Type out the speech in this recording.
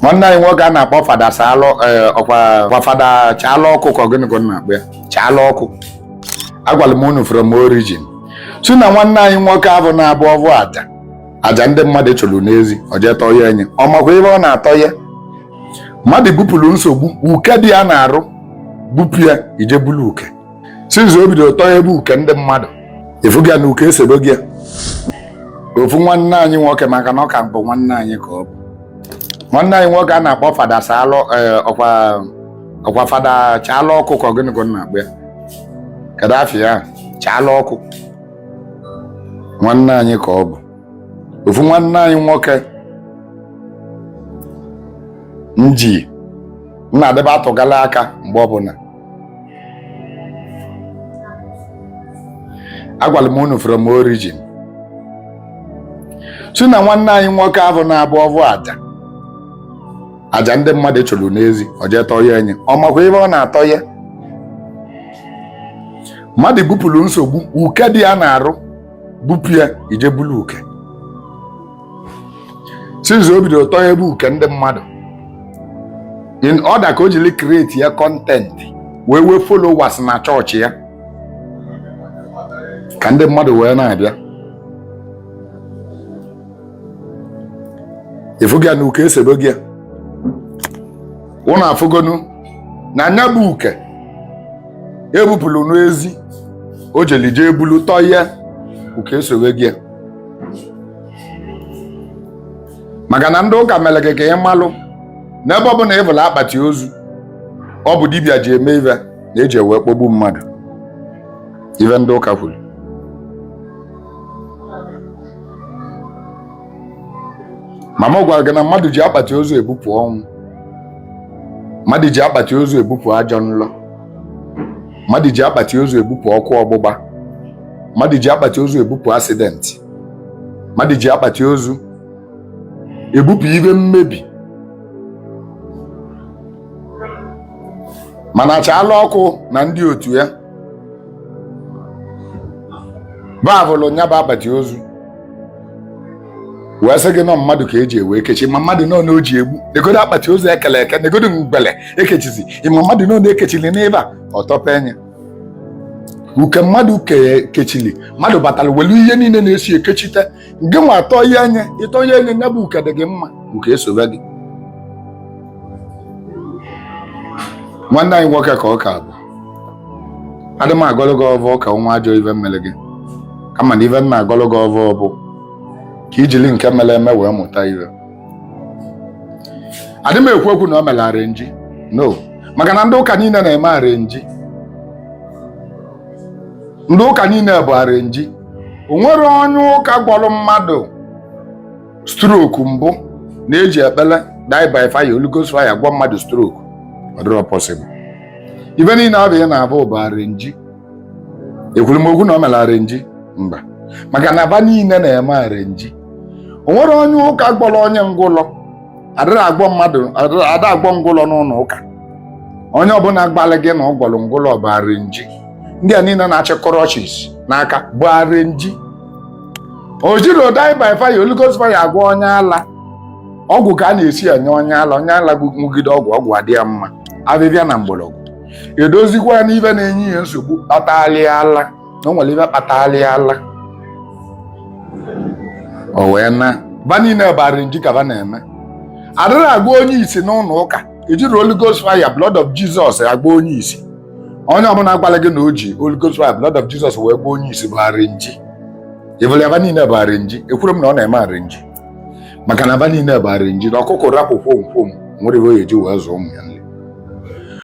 Nwanne anyị nwoke a na-akpọ Fada Salụ ọkwa Fada Chalụ Ọkụ ka gịnị ka na-akpọ ya Chalụ Ọkụ. Agwara m unu from origin si na nwanne anyị nwoke ahụ na-abụ ọvụ aja ndị mmadụ chụrụ n'ezi o jee tọọ ya enye ọ makwa ebe ọ na-atọ ya. Mmadụ bupụrụ nsogbu uke dị ya na-arụ bupụ ya ije bulu uke sinzi o bidoro tọọ ebe uke ndị mmadụ efuga na uke esebe gị ofu nwanne anyị nwoke maka na ọ ka bụ nwanne anyị ka ọ bụ. Nwanne anyị nwoke a na-akpọ Fada Salụ ọkwa Fada Chalụ Ọkụ ka gịnị ka na-akpọ ya kedu afọ ya Chalụ Ọkụ. Nwanne anyị ka ọ bụ. Ofu nwanne anyị nwoke nji na-adịba atụgala aka mgbe ọbụla. Agwara m unu from origin si na nwanne anyị nwoke ahụ na-abụ ọvụ aja ndị mmadụ chụrụ n'ezi o jee tọọ ya enye ọ makwa ebe ọ na-atọ ya. Mmadụ bupụrụ nsogbu uke dị ya na-arụ bupụ ya ije bulu uke sinzi o bidoro tọọ ebe uke ndị mmadụ in order ka o jiri create ya content wee followers na chọọchị ya ka ndị mmadụ wee na-abịa efuga na uke esebe gị ụnụ afụgonu na anya bụ uke ebupụrụ n'ezi o jeli jee bulu tọọ ya uke esowe gị maka na ndị ụka mere gị ka ị malụ n'ebe ọ bụ na ịbụla akpati ozu ọ bụ dibịa ji eme ive na eji wee kpọgbu mmadụ ive ndị ụka kwuru. Mama gwara gị na mmadụ ji akpati ozu ebupụ ọnwụ, mmadụ ji akpati ozu ebupụ ajọ nlọ, mmadụ ji akpati ozu ebupụ ọkụ ọgbụgba, mmadụ ji akpati ozu ebupụ asidenti, mmadụ ji akpati ozu ebupụ ibe mmebi. Mana Chalụ Ọkụ na ndị otu ya bavụlụ nya bụ akpati ozu wee sị gị nọ mmadụ ka eji ewe ekechi ma mmadụ nọ na o ji egbu negodo akpati ozu ekele eke negodo mgbele ekechizi ịma mmadụ nọ na ekechili n'ebe a ọtọpe enye uke mmadụ kechili mmadụ batara welu ihe niile na-esi ekechite gị nwa atọ ya anya ịtọ ya enye nya bụ uke dị gị mma uke esobe gị. Nwanne anyị nwoke ka ọ ka bụ adị m agọlụ gị ọvọ ka nwa ajọ ive mmele gị kama na ive nna agọlụ gị ọvọ bụ ka ijili nke mere eme wee mụta ive. Adị m ekwu okwu na o mere arenji no maka na ndị ụka niile na-eme arenji. Ndị ụka niile bụ arenji. O nwere onye ụka gwọrọ mmadụ stroke mbụ na-eji ekpele die by fire Holy Ghost fire gwọ mmadụ stroke ọ dịrọ possible. Ife niile abịa na-abụ bụ arenji. Ekwuru m okwu na o mere arenji mba maka na aba niile na-eme arenji. O nwere onye ụka gbọrọ onye ngwụlọ adịrị agwọ mmadụ ada agwọ ngwụlọ n'ụlọ ụka. Onye ọbụla gbalị gị na ọ gwọrọ ngwụlọ bụ arenji. Ndị a niile na-achị crutches n'aka bụ arenji. O jiri die by fire Holy Ghost fire agwọ onye ala. Ọgwụ ka a na-esi enye onye ala gwugide ọgwụ adị ya mma abịbịa na mgbọrọgwụ edozikwa ya n'ibe na-enye ihe nsogbu kpatalịala na o nwere ibe kpatalịala o wee na ba niile bụ arenji ka ba na-eme. Adịrị agwa onye isi n'ụlọ ụka ejiri Holy Ghost fire blood of Jesus agba onye isi. Onye ọbụla agbalị gị na o ji Holy Ghost fire blood of Jesus wee gba onye isi bụ arenji. Ịbụla aba niile bụ arenji. Ekwuru m na ọ na-eme arenji maka na aba niile bụ arenji na ọkụkọ rapụ kwom nwere iwe eji wee zụọ ụmụ ya.